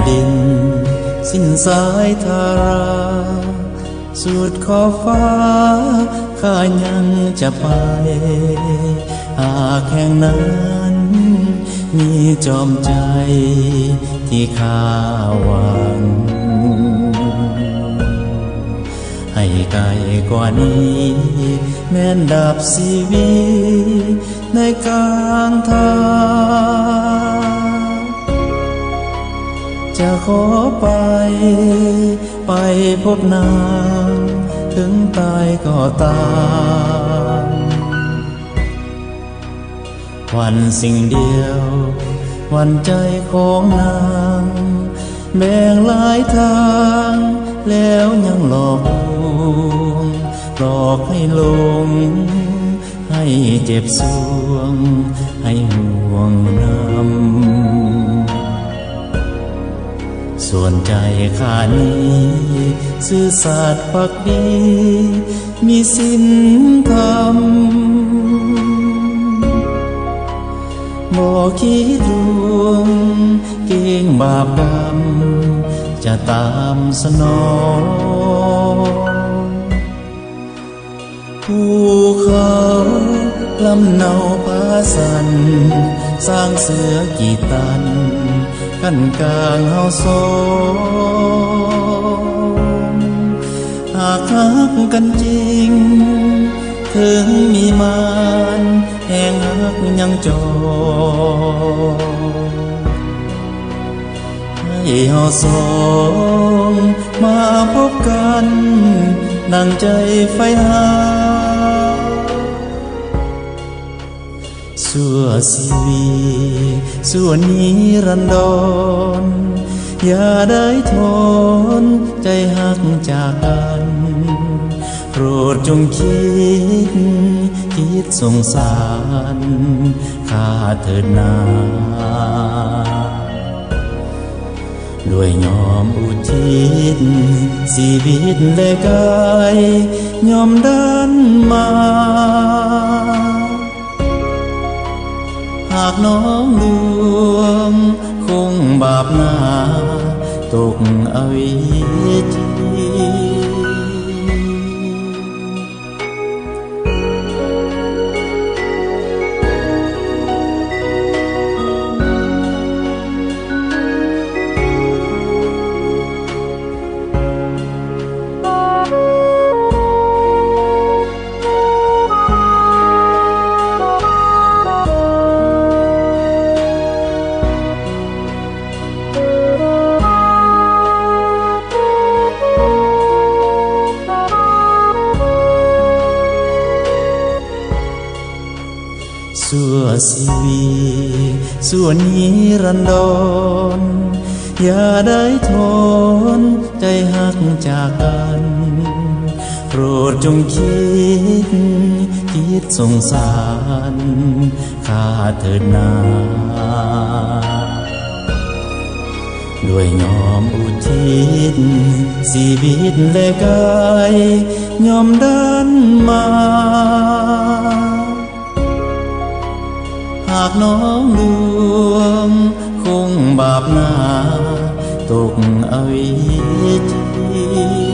ดินสิ้นสายธาราสุดขอบฟ้าข้ายังจะไปหากแห่งนั้นมีจอมใจที่ข้าหวังให้ไกลกว่านี้แม้นดับชีวิตในกลางทางจะขอไปพบนางถึงตายก็ตามวันสิ่งเดียววันใจของนางแบ่งหลายทางแล้วยังหลอกลวงหลอกให้หลงให้เจ็บสวงให้ห่วงนำส่วนใจข้านี้ซื่อสัตย์ภักดีมีศีลธรรมบ่คิดดวงเก่งบาปกรรมจะตามสนองภูเขาลำเนาพาสันสร้างเสือกี่ตันกันกลางเฮาสองหากรักกันจริงถึงมีมารแห่งหักยังจองให้เฮาสองมาพบกันดังใจไฟหาสั่วชีวิตส่วนนิรันดรอย่าได้ทนใจหักจากกันโปรดจงคิดสงสารข้าเถิดนาด้วยยอมอุทิศชีวิตและกายยอมดันมาหากน้องลวงคงบาปหนาตกอเวจีสั่วชีวิตส่วนนิรันดรอย่าได้ทนใจหักจากกันโปรดจงคิดสงสารข้าเถิดนาด้วยยอมอุทิศชีวิตและกายยอมดันมาหากน้องลวงคงบาปหนาตกอเวจี